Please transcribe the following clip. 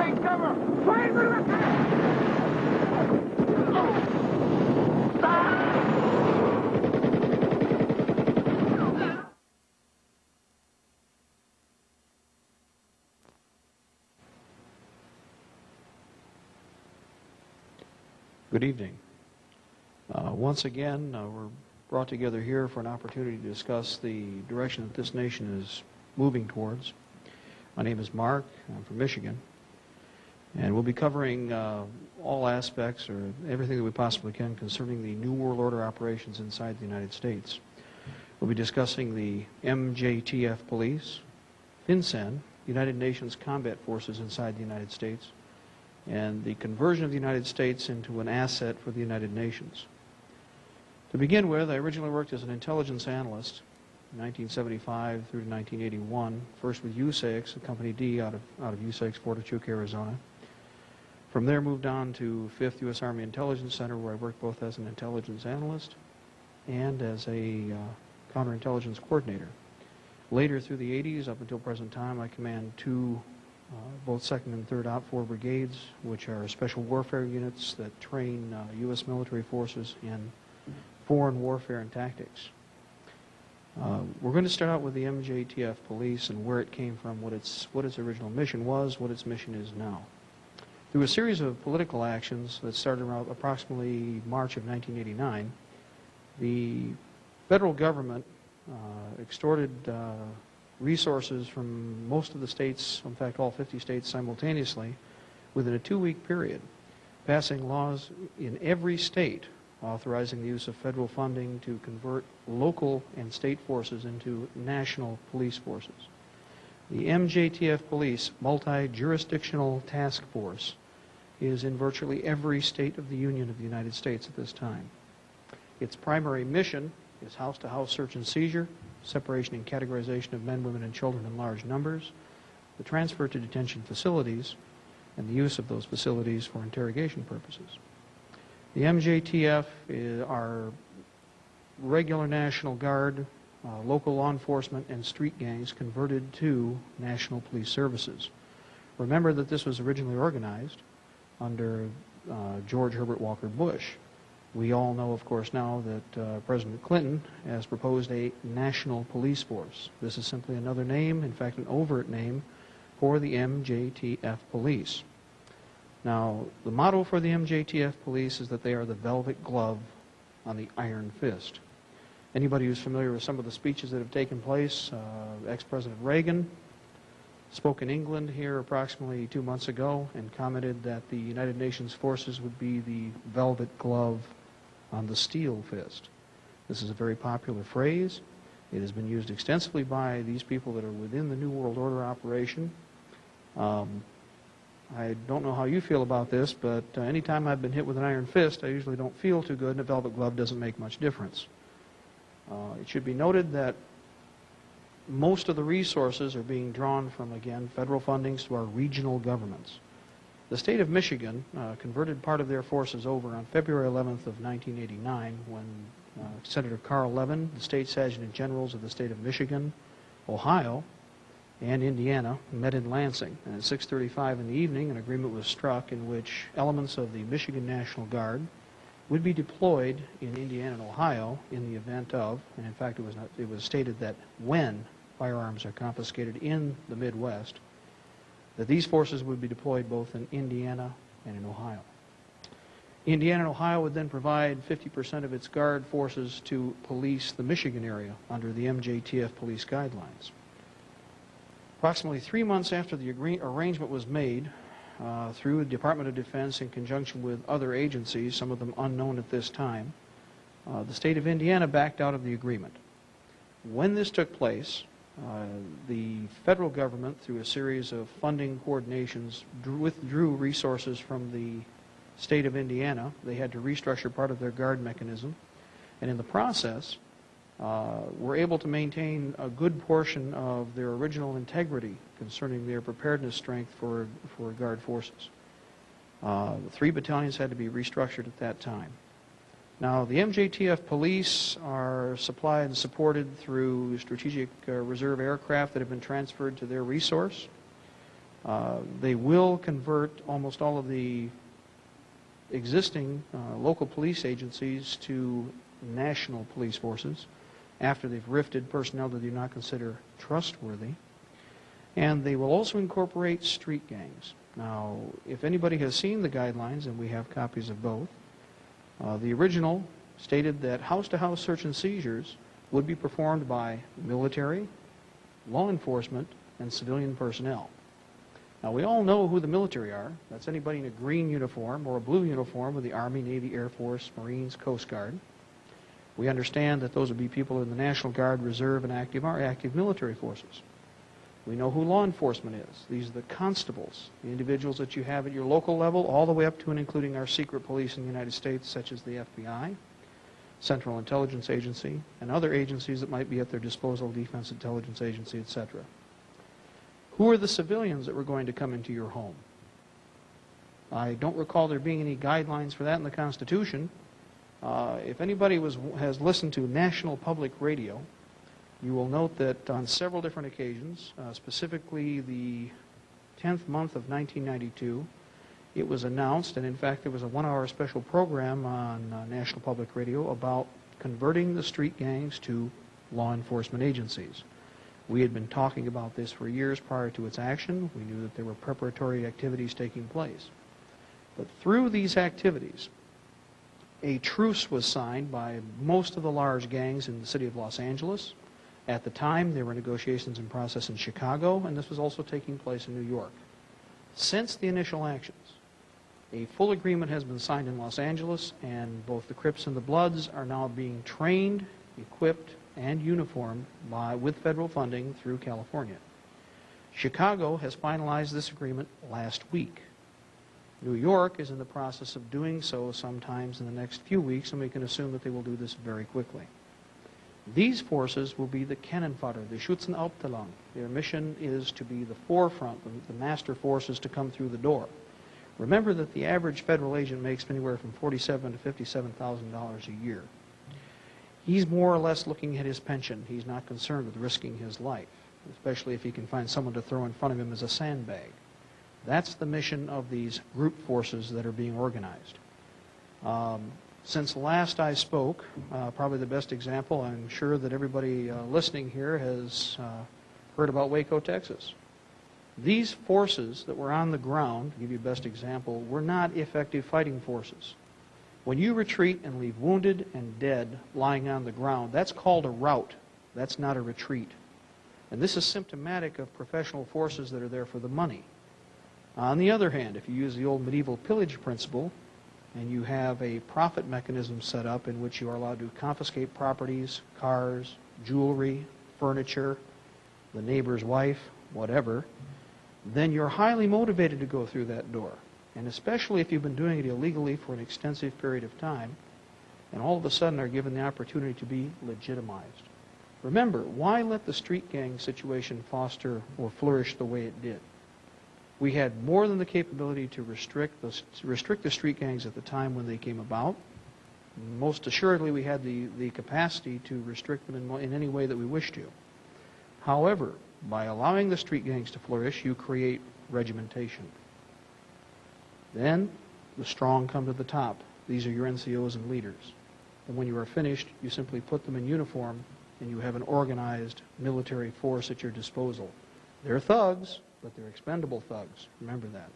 Take cover! Fire the Good evening. Once again, we're brought together here for an opportunity to discuss the direction that this nation is moving towards. My name is Mark. I'm from Michigan. And we'll be covering all aspects or everything that we possibly can concerning the New World Order operations inside the United States. We'll be discussing the MJTF Police, FinCEN, United Nations Combat Forces inside the United States, and the conversion of the United States into an asset for the United Nations. To begin with, I originally worked as an intelligence analyst in 1975 through to 1981, first with USAIX, Company D out of USAIX, Fort Huachuca, Arizona. From there, moved on to 5th U.S. Army Intelligence Center, where I worked both as an intelligence analyst and as a counterintelligence coordinator. Later, through the 80s, up until present time, I command two both 2nd and 3rd OPFOR brigades, which are special warfare units that train U.S. military forces in foreign warfare and tactics. We're going to start out with the MJTF Police and where it came from, what its original mission was, what its mission is now. Through a series of political actions that started around approximately March of 1989, the federal government extorted resources from most of the states, in fact all 50 states simultaneously, within a 2-week period, passing laws in every state authorizing the use of federal funding to convert local and state forces into national police forces. The MJTF Police Multi-Jurisdictional Task Force is in virtually every state of the Union of the United States at this time. Its primary mission is house-to-house search and seizure, separation and categorization of men, women, and children in large numbers, the transfer to detention facilities, and the use of those facilities for interrogation purposes. The MJTF are regular National Guard, local law enforcement, and street gangs converted to National Police Services. Remember that this was originally organized under George Herbert Walker Bush. We all know, of course, now that President Clinton has proposed a national police force. This is simply another name, in fact, an overt name, for the MJTF Police. Now, the motto for the MJTF Police is that they are the velvet glove on the iron fist. Anybody who's familiar with some of the speeches that have taken place, ex-President Reagan spoke in England here approximately 2 months ago and commented that the United Nations forces would be the velvet glove on the steel fist. This is a very popular phrase. It has been used extensively by these people that are within the New World Order operation. I don't know how you feel about this, but anytime I've been hit with an iron fist, I usually don't feel too good, and a velvet glove doesn't make much difference. It should be noted that most of the resources are being drawn from, again, federal fundings to our regional governments. The state of Michigan converted part of their forces over on February 11th of 1989 when Senator Carl Levin, the state adjutant generals of the state of Michigan, Ohio, and Indiana met in Lansing. And at 6:35 in the evening, an agreement was struck in which elements of the Michigan National Guard would be deployed in Indiana and Ohio in the event of, and in fact it was stated that when firearms are confiscated in the Midwest, that these forces would be deployed both in Indiana and in Ohio. Indiana and Ohio would then provide 50% of its Guard forces to police the Michigan area under the MJTF police guidelines. Approximately 3 months after the arrangement was made through the Department of Defense in conjunction with other agencies, some of them unknown at this time, the state of Indiana backed out of the agreement. When this took place, the federal government, through a series of funding coordinations, withdrew resources from the state of Indiana. They had to restructure part of their Guard mechanism, and in the process were able to maintain a good portion of their original integrity concerning their preparedness strength for Guard forces. 3 battalions had to be restructured at that time. Now, the MJTF police are supplied and supported through strategic reserve aircraft that have been transferred to their resource. They will convert almost all of the existing local police agencies to national police forces after they've rifted personnel that they do not consider trustworthy. And they will also incorporate street gangs. Now, if anybody has seen the guidelines, and we have copies of both, the original stated that house-to-house search and seizures would be performed by military, law enforcement, and civilian personnel. Now, we all know who the military are. That's anybody in a green uniform or a blue uniform with the Army, Navy, Air Force, Marines, Coast Guard. We understand that those would be people in the National Guard, Reserve, and active military forces. We know who law enforcement is. These are the constables, the individuals that you have at your local level, all the way up to and including our secret police in the United States, such as the FBI, Central Intelligence Agency, and other agencies that might be at their disposal, Defense Intelligence Agency, etc. Who are the civilians that were going to come into your home? I don't recall there being any guidelines for that in the Constitution. If anybody has listened to National Public Radio, you will note that on several different occasions, specifically the 10th month of 1992, it was announced, and in fact there was a one-hour special program on National Public Radio about converting the street gangs to law enforcement agencies. We had been talking about this for years prior to its action. We knew that there were preparatory activities taking place. But through these activities, a truce was signed by most of the large gangs in the city of Los Angeles. At the time, there were negotiations in process in Chicago, and this was also taking place in New York. Since the initial actions, a full agreement has been signed in Los Angeles, and both the Crips and the Bloods are now being trained, equipped, and uniformed with federal funding through California. Chicago has finalized this agreement last week. New York is in the process of doing so sometimes in the next few weeks, and we can assume that they will do this very quickly. These forces will be the cannon fodder, the Schützenhauptmann. Their mission is to be the forefront, the master forces to come through the door. Remember that the average federal agent makes anywhere from $47,000 to $57,000 a year. He's more or less looking at his pension. He's not concerned with risking his life, especially if he can find someone to throw in front of him as a sandbag. That's the mission of these group forces that are being organized. Since last I spoke, probably the best example, I'm sure that everybody listening here has heard about Waco, Texas. These forces that were on the ground, to give you the best example, were not effective fighting forces. When you retreat and leave wounded and dead lying on the ground, that's called a rout. That's not a retreat. And this is symptomatic of professional forces that are there for the money. On the other hand, if you use the old medieval pillage principle, and you have a profit mechanism set up in which you are allowed to confiscate properties, cars, jewelry, furniture, the neighbor's wife, whatever, then you're highly motivated to go through that door. And especially if you've been doing it illegally for an extensive period of time, and all of a sudden are given the opportunity to be legitimized. Remember, why let the street gang situation foster or flourish the way it did? We had more than the capability to restrict the street gangs at the time when they came about. Most assuredly, we had the capacity to restrict them in any way that we wish to. However, by allowing the street gangs to flourish, you create regimentation. Then the strong come to the top. These are your NCOs and leaders. And when you are finished, you simply put them in uniform and you have an organized military force at your disposal. They're thugs, but they're expendable thugs. Remember that.